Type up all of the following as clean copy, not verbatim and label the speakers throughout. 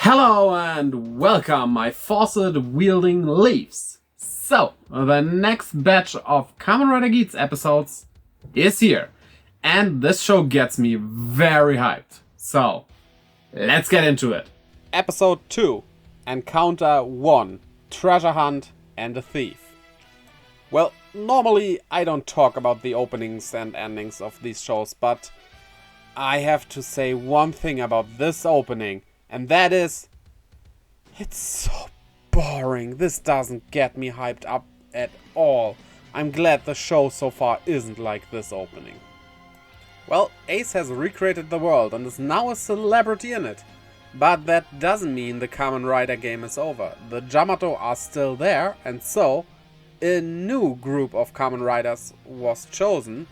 Speaker 1: Hello and welcome, my faucet-wielding leaves. So, the next batch of Kamen Rider Geats episodes is here. And this show gets me very hyped. So, let's get into it.
Speaker 2: Episode 2, Encounter 1, Treasure Hunt and a Thief. Well, normally I don't talk about the openings and endings of these shows, but I have to say one thing about this opening, and that is, it's so boring. This doesn't get me hyped up at all. I'm glad the show so far isn't like this opening. Well, Ace has recreated the world and is now a celebrity in it. But that doesn't mean the Kamen Rider game is over. The Yamato are still there, and so a new group of Kamen Riders was chosen,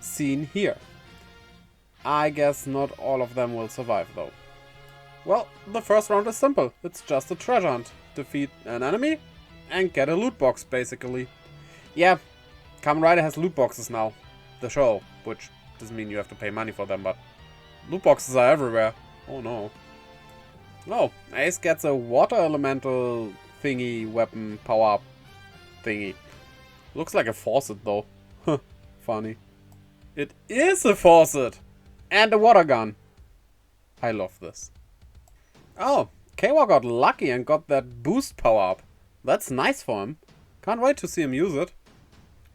Speaker 2: seen here. I guess not all of them will survive though. Well, the first round is simple. It's just a treasure hunt. Defeat an enemy and get a loot box, basically. Yeah, Kamen Rider has loot boxes now. The show, which doesn't mean you have to pay money for them, but loot boxes are everywhere. Oh no. Oh, Ace gets a water elemental thingy weapon power-up thingy. Looks like a faucet though. Funny. It is a faucet! And a water gun. I love this. Oh, Kawa got lucky and got that boost power-up. That's nice for him. Can't wait to see him use it.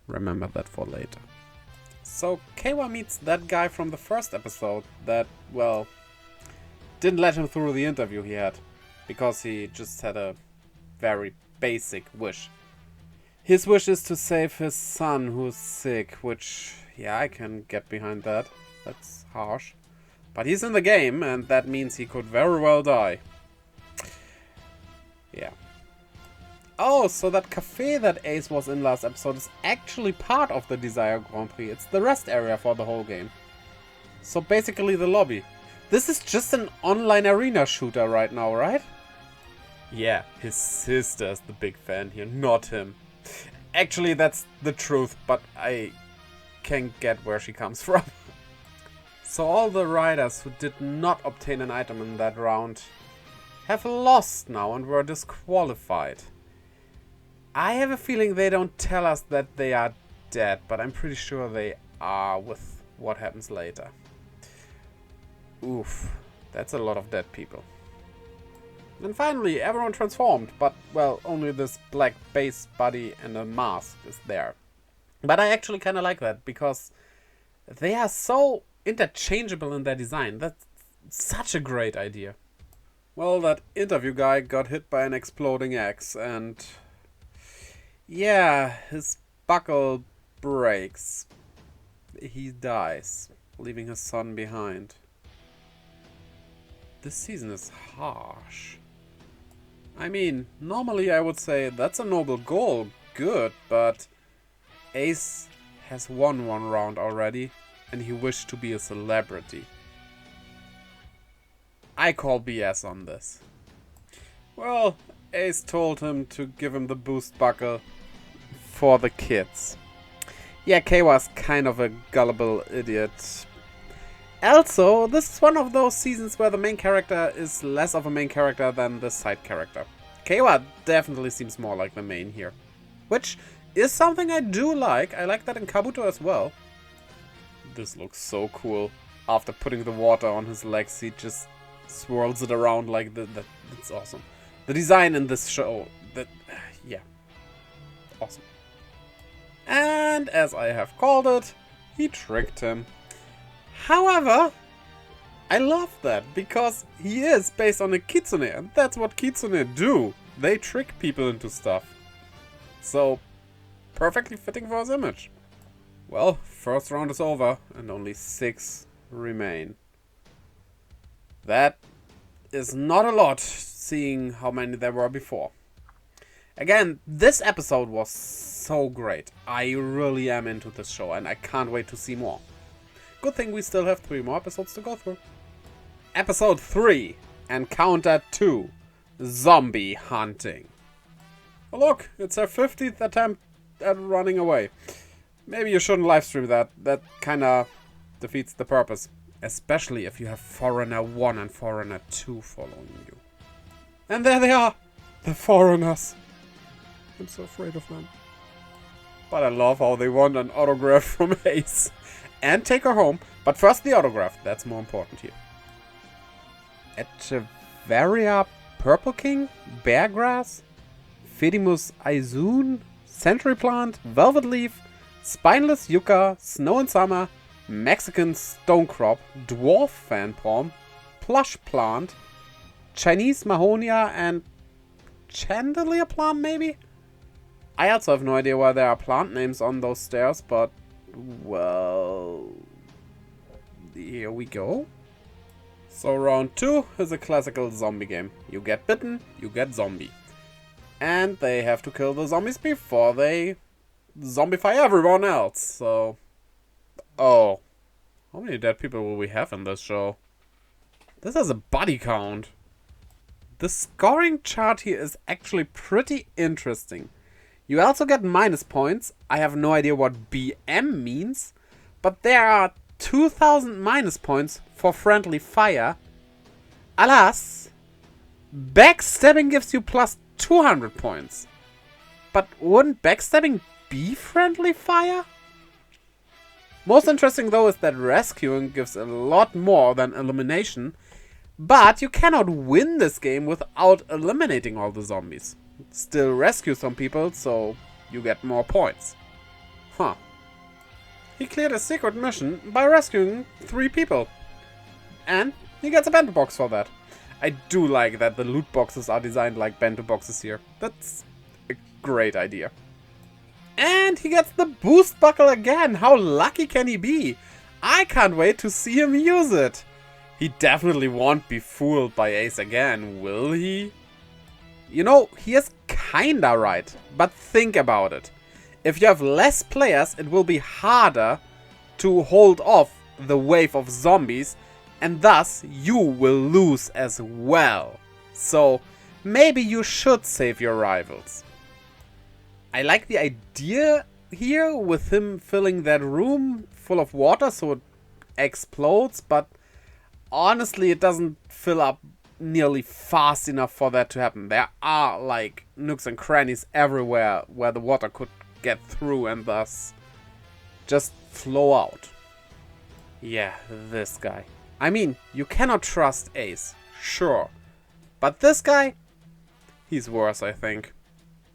Speaker 2: Remember that for later. So Kawa meets that guy from the first episode that, well, didn't let him through the interview he had. Because he just had a very basic wish. His wish is to save his son who's sick, which, yeah, I can get behind that. That's harsh. But he's in the game, and that means he could very well die. Yeah. Oh, so that cafe that Ace was in last episode is actually part of the Desire Grand Prix. It's the rest area for the whole game. So basically the lobby. This is just an online arena shooter right now, right? Yeah, his sister's the big fan here, not him. Actually, that's the truth, but I can get where she comes from. So all the riders who did not obtain an item in that round have lost now and were disqualified. I have a feeling they don't tell us that they are dead, but I'm pretty sure they are with what happens later. Oof, that's a lot of dead people. And finally, everyone transformed, but, well, only this black base body and a mask is there. But I actually kind of like that, because they are so interchangeable in their design. That's such a great idea. Well, that interview guy got hit by an exploding axe and yeah, his buckle breaks. He dies, leaving his son behind. This season is harsh. I mean, normally I would say that's a noble goal, good, but Ace has won one round already. And he wished to be a celebrity. I call BS on this. Well, Ace told him to give him the boost buckle for the kids. Yeah, Kawa's kind of a gullible idiot. Also, this is one of those seasons where the main character is less of a main character than the side character. Kawa definitely seems more like the main here. Which is something I do like. I like that in Kabuto as well. This looks so cool. After putting the water on his legs, he just swirls it around like that's awesome. The design in this show, yeah, awesome. And as I have called it, he tricked him. However, I love that because he is based on a kitsune, and that's what kitsune do. They trick people into stuff. So, perfectly fitting for his image. Well, first round is over, and only 6 remain. That is not a lot, seeing how many there were before. Again, this episode was so great. I really am into this show, and I can't wait to see more. Good thing we still have 3 more episodes to go through. Episode 3, Encounter 2, Zombie Hunting. Oh look, it's our 50th attempt at running away. Maybe you shouldn't livestream that. That kinda defeats the purpose. Especially if you have Foreigner 1 and Foreigner 2 following you. And there they are! The foreigners! I'm so afraid of them. But I love how they want an autograph from Ace. And take her home. But first the autograph. That's more important here. Echeveria Purple King? Beargrass? Fedimus Aizoon? Century Plant? Velvet Leaf? Spineless Yucca? Snow and Summer? Mexican Stonecrop? Dwarf Fan Palm? Plush Plant? Chinese Mahonia and Chandelier Plant maybe? I also have no idea why there are plant names on those stairs, but well, here we go. So round 2 is a classical zombie game. You get bitten, you get zombie. And they have to kill the zombies before they zombify everyone else. So, oh, how many dead people will we have in this show? This has a body count. The scoring chart here is actually pretty interesting. You also get minus points. I have no idea what BM means, but there are 2000 minus points for friendly fire. Alas, backstabbing gives you plus 200 points. But wouldn't backstabbing be friendly fire? Most interesting though is that rescuing gives a lot more than elimination, but you cannot win this game without eliminating all the zombies. Still rescue some people, so you get more points. Huh. He cleared a secret mission by rescuing 3 people. And he gets a bento box for that. I do like that the loot boxes are designed like bento boxes here. That's a great idea. And he gets the boost buckle again. How lucky can he be? I can't wait to see him use it. He definitely won't be fooled by Ace again, will he? You know, he is kinda right, but think about it. If you have less players, it will be harder to hold off the wave of zombies, and thus you will lose as well. So maybe you should save your rivals. I like the idea here with him filling that room full of water so it explodes, but honestly it doesn't fill up nearly fast enough for that to happen. There are like nooks and crannies everywhere where the water could get through and thus just flow out. Yeah, this guy. I mean, you cannot trust Ace, sure. But this guy, he's worse, I think.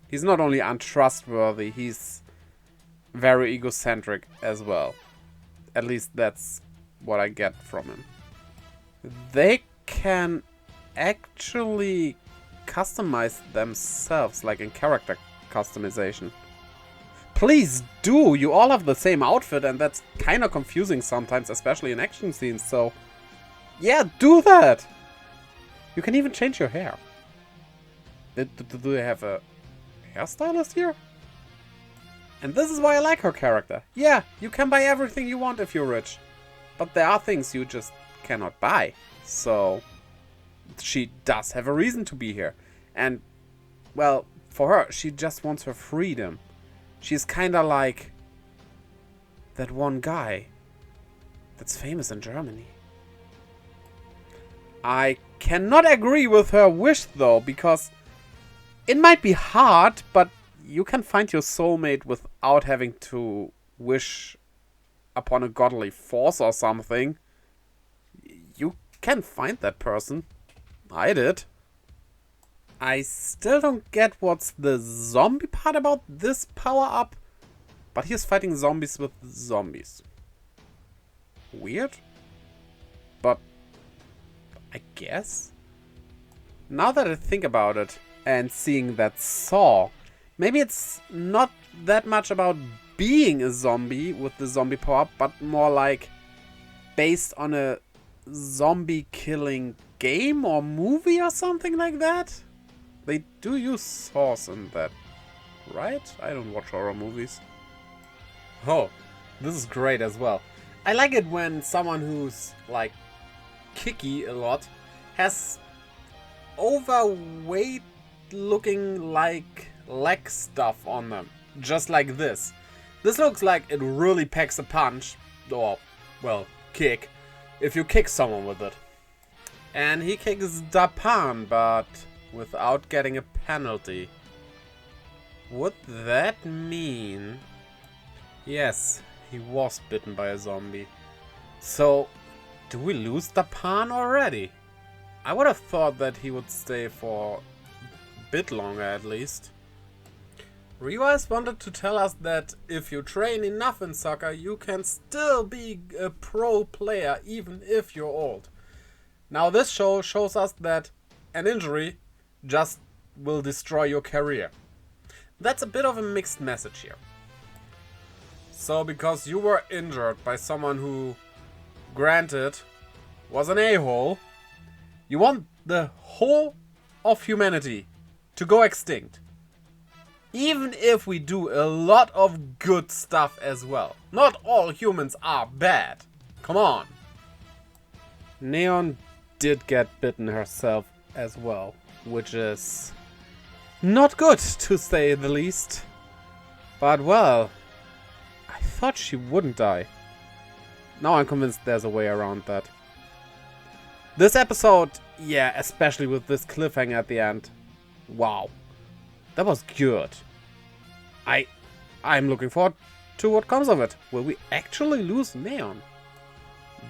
Speaker 2: He's not only untrustworthy, he's very egocentric as well. At least that's what I get from him. They can actually customize themselves, like in character customization. Please do! You all have the same outfit and that's kind of confusing sometimes, especially in action scenes, so yeah, do that! You can even change your hair. Do they have a hairstylist here? And this is why I like her character. Yeah, you can buy everything you want if you're rich. But there are things you just cannot buy. So she does have a reason to be here. And, well, for her, she just wants her freedom. She's kinda like that one guy that's famous in Germany. I cannot agree with her wish though, because it might be hard, but you can find your soulmate without having to wish upon a godly force or something. You can find that person. I did. I still don't get what's the zombie part about this power-up, but he's fighting zombies with zombies. Weird? But I guess? Now that I think about it and seeing that saw, maybe it's not that much about being a zombie with the zombie power-up, but more like based on a zombie killing game or movie or something like that. They do use saws in that, right? I don't watch horror movies. Oh, this is great as well. I like it when someone who's like kicky a lot has overweight looking like leg stuff on them. Just like this. This looks like it really packs a punch, or, well, kick, if you kick someone with it. And he kicks Dapan, but without getting a penalty. Would that mean... Yes, he was bitten by a zombie. So, do we lose the pawn already? I would have thought that he would stay for a bit longer at least. Rief wanted to tell us that if you train enough in soccer, you can still be a pro player even if you're old. Now this show shows us that an injury just will destroy your career. That's a bit of a mixed message here. So because you were injured by someone who, granted, was an a-hole, you want the whole of humanity to go extinct. Even if we do a lot of good stuff as well. Not all humans are bad. Come on. Neon did get bitten herself as well, which is not good to say the least. But well, I thought she wouldn't die. Now I'm convinced there's a way around that. This episode, yeah, especially with this cliffhanger at the end. Wow. That was good. I'm looking forward to what comes of it. Will we actually lose Neon?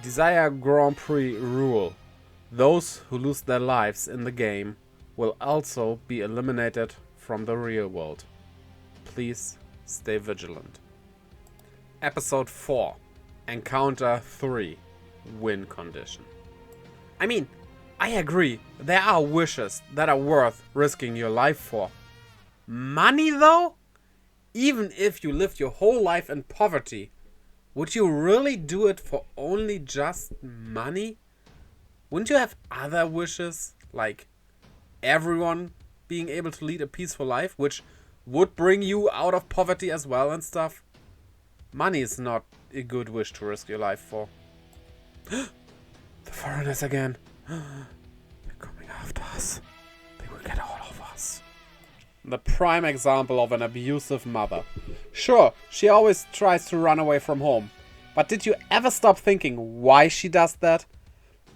Speaker 2: Desire Grand Prix rule. Those who lose their lives in the game will also be eliminated from the real world. Please stay vigilant. Episode 4. Encounter 3. Win condition. I mean, I agree. There are wishes that are worth risking your life for. Money though? Even if you lived your whole life in poverty, would you really do it for only just money? Wouldn't you have other wishes, like everyone being able to lead a peaceful life, which would bring you out of poverty as well and stuff? Money is not a good wish to risk your life for. The foreigners again. They're coming after us. They will get all of us. The prime example of an abusive mother. Sure, she always tries to run away from home. But did you ever stop thinking why she does that?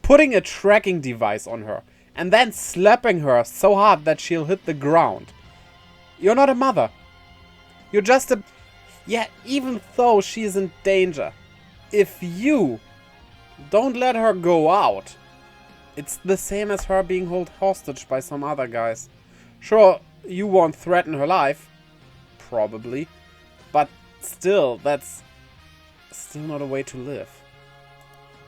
Speaker 2: Putting a tracking device on her and then slapping her so hard that she'll hit the ground. You're not a mother. You're just a... Yeah, even though she is in danger, if you don't let her go out, it's the same as her being held hostage by some other guys. Sure, you won't threaten her life, probably, but still, that's still not a way to live.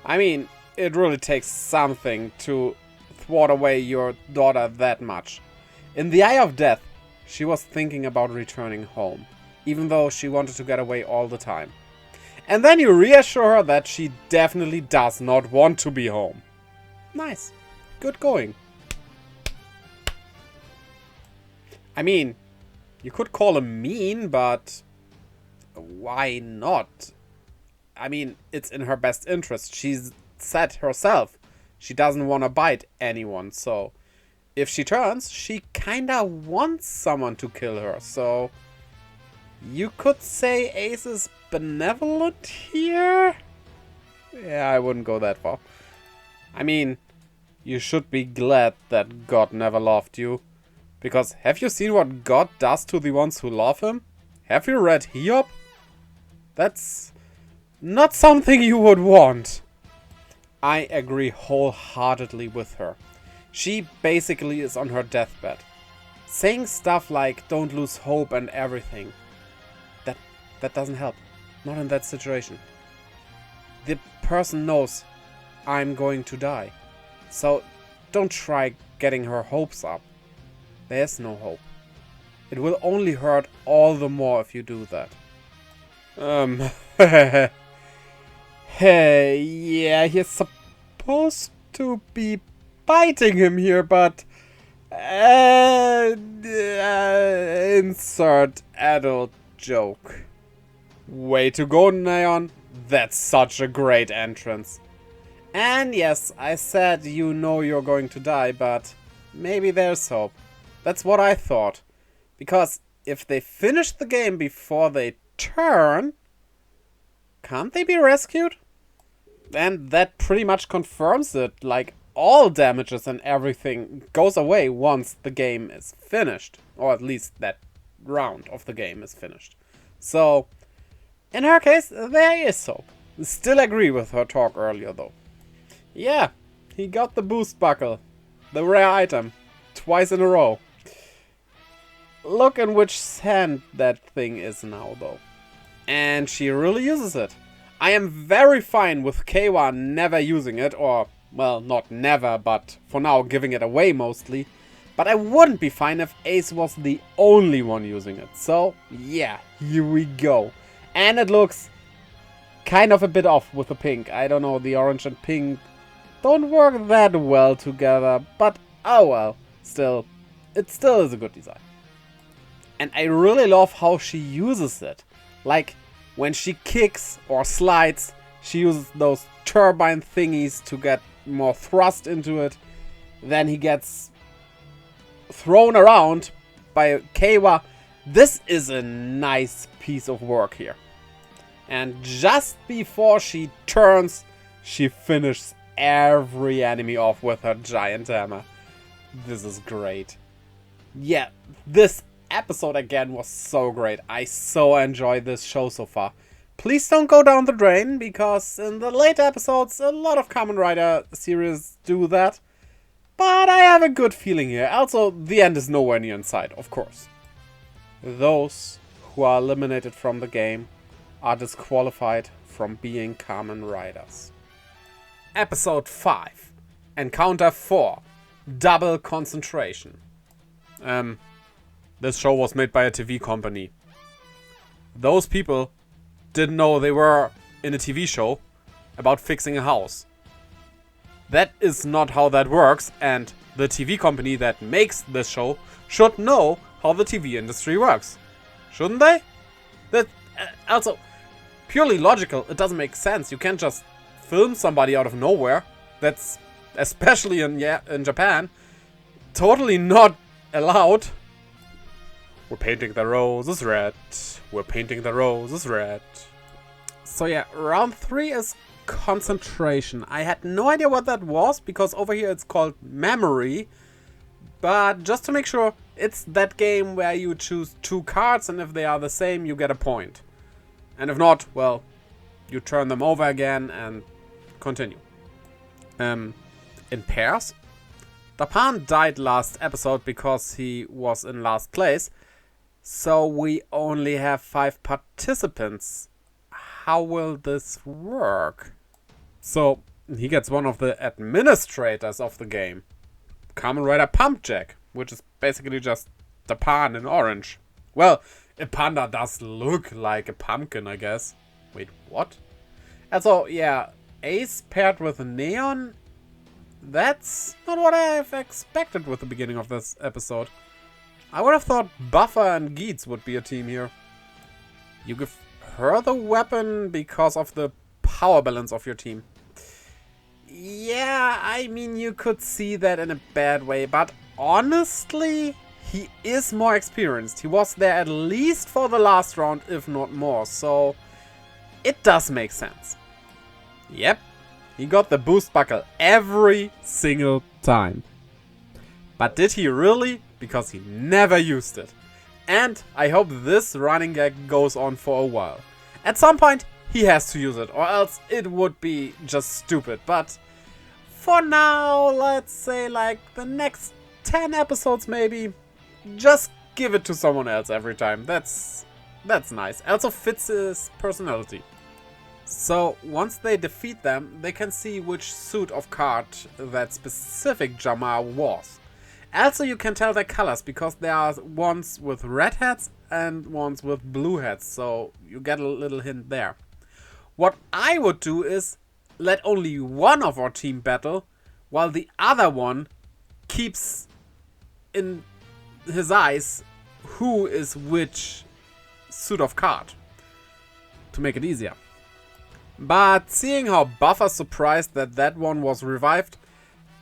Speaker 2: I mean, it really takes something to thwart away your daughter that much. In the eye of death, she was thinking about returning home, even though she wanted to get away all the time. And then you reassure her that she definitely does not want to be home. Nice. Good going. I mean, you could call him mean, but why not? I mean, it's in her best interest. She's said herself she doesn't want to bite anyone, so if she turns, she kinda wants someone to kill her, so you could say Ace is benevolent here? Yeah, I wouldn't go that far. I mean, you should be glad that God never loved you. Because have you seen what God does to the ones who love him? Have you read Hiob? That's not something you would want. I agree wholeheartedly with her. She basically is on her deathbed. Saying stuff like don't lose hope and everything. That doesn't help. Not in that situation. The person knows I'm going to die. So don't try getting her hopes up. There's no hope. It will only hurt all the more if you do that. Hey, yeah, he's supposed to be biting him here, but... insert adult joke. Way to go, Neon. That's such a great entrance. And yes, I said you know you're going to die, but maybe there's hope. That's what I thought. Because if they finish the game before they turn, can't they be rescued? And that pretty much confirms it. Like, all damages and everything goes away once the game is finished. Or at least that round of the game is finished. So, in her case, there is so. Still agree with her talk earlier though. Yeah, he got the boost buckle. The rare item. Twice in a row. Look in which hand that thing is now though. And she really uses it. I am very fine with Kawa never using it, or, well, not never, but for now giving it away mostly. But I wouldn't be fine if Ace was the only one using it. So, yeah, here we go. And it looks kind of a bit off with the pink. I don't know, the orange and pink don't work that well together, but oh well. Still, it still is a good design. And I really love how she uses it. Like, when she kicks or slides, she uses those turbine thingies to get more thrust into it. Then he gets thrown around by Kawa. This is a nice piece of work here. And just before she turns, she finishes every enemy off with her giant hammer. This is great. Yeah, this episode again was so great. I so enjoyed this show so far. Please don't go down the drain, because in the later episodes a lot of Kamen Rider series do that. But I have a good feeling here. Also, the end is nowhere near in sight, of course. Those who are eliminated from the game are disqualified from being Kamen Riders. Episode 5. Encounter 4. Double Concentration. This show was made by a TV company. Those people didn't know they were in a TV show about fixing a house. That is not how that works, and the TV company that makes this show should know how the TV industry works. Shouldn't they? That also, purely logical, it doesn't make sense. You can't just film somebody out of nowhere. That's, especially in Japan, totally not allowed. We're painting the roses red. We're painting the roses red. So yeah, round 3 is concentration. I had no idea what that was, because over here it's called memory. But just to make sure, it's that game where you choose 2 cards, and if they are the same, you get a point. And if not, well, you turn them over again and continue. In pairs. Dapan died last episode because he was in last place. So we only have 5 participants. How will this work? So he gets one of the administrators of the game. Kamen Rider Pumpjack, which is basically just Dapan in orange. Well, a panda does look like a pumpkin, I guess. Wait, what? And so, yeah, Ace paired with Neon. That's not what I've expected with the beginning of this episode. I would have thought Buffer and Geats would be a team here. You give her the weapon because of the power balance of your team. Yeah, I mean, you could see that in a bad way, but honestly, he is more experienced. He was there at least for the last round, if not more, so it does make sense. Yep, he got the boost buckle every single time. But did he really? Because he never used it. And I hope this running gag goes on for a while. At some point, he has to use it, or else it would be just stupid. But for now, let's say like the next 10 episodes maybe, just give it to someone else every time. That's nice. Also fits his personality. So once they defeat them, they can see which suit of card that specific Jamar was. Also, you can tell their colors, because there are ones with red hats and ones with blue hats, so you get a little hint there. What I would do is let only one of our team battle, while the other one keeps in his eyes who is which suit of card, to make it easier. But seeing how Buffer's surprised that one was revived,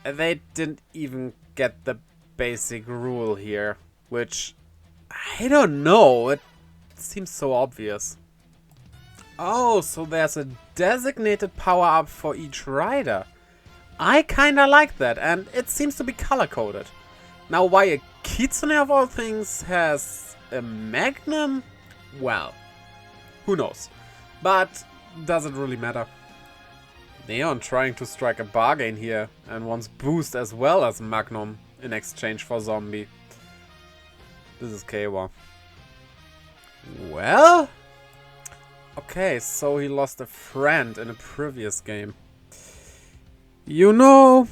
Speaker 2: they didn't even get the basic rule here, which I don't know, it seems so obvious. Oh, so there's a designated power-up for each rider. I kinda like that, and it seems to be color-coded. Now, why a kitsune of all things has a magnum? Well, who knows. But does it really matter? Neon trying to strike a bargain here and wants boost as well as magnum in exchange for zombie. This is Kawa. Well? Okay, so he lost a friend in a previous game. You know,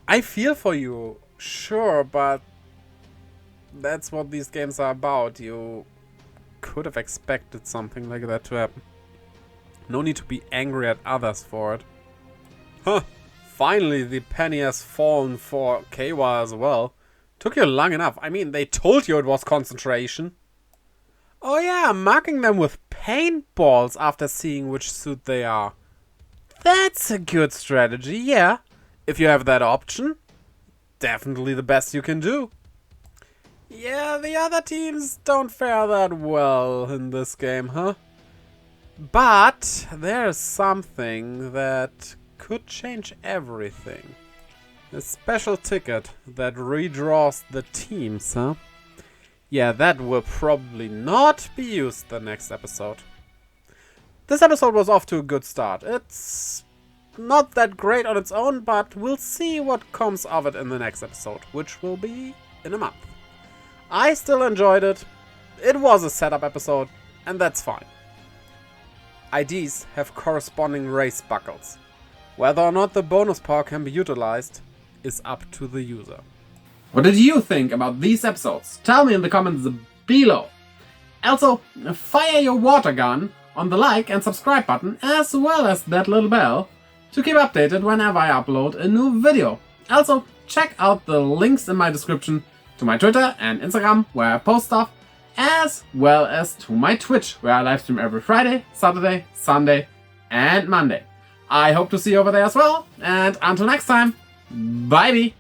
Speaker 2: I feel for you, sure, but that's what these games are about. You could have expected something like that to happen. No need to be angry at others for it. Huh, finally the penny has fallen for Kawa as well. Took you long enough. I mean, they told you it was concentration. Oh yeah, marking them with paintballs after seeing which suit they are. That's a good strategy, yeah. If you have that option, definitely the best you can do. Yeah, the other teams don't fare that well in this game, huh? But there's something that could change everything. A special ticket that redraws the teams, huh? Yeah, that will probably not be used the next episode. This episode was off to a good start. It's not that great on its own, but we'll see what comes of it in the next episode, which will be in a month. I still enjoyed it. It was a setup episode, and that's fine. IDs have corresponding race buckles. Whether or not the bonus power can be utilized is up to the user.
Speaker 1: What did you think about these episodes? Tell me in the comments below. Also, fire your water gun on the like and subscribe button, as well as that little bell, to keep updated whenever I upload a new video. Also, check out the links in my description to my Twitter and Instagram, where I post stuff, as well as to my Twitch, where I livestream every Friday, Saturday, Sunday, and Monday. I hope to see you over there as well, and until next time, bye-bye!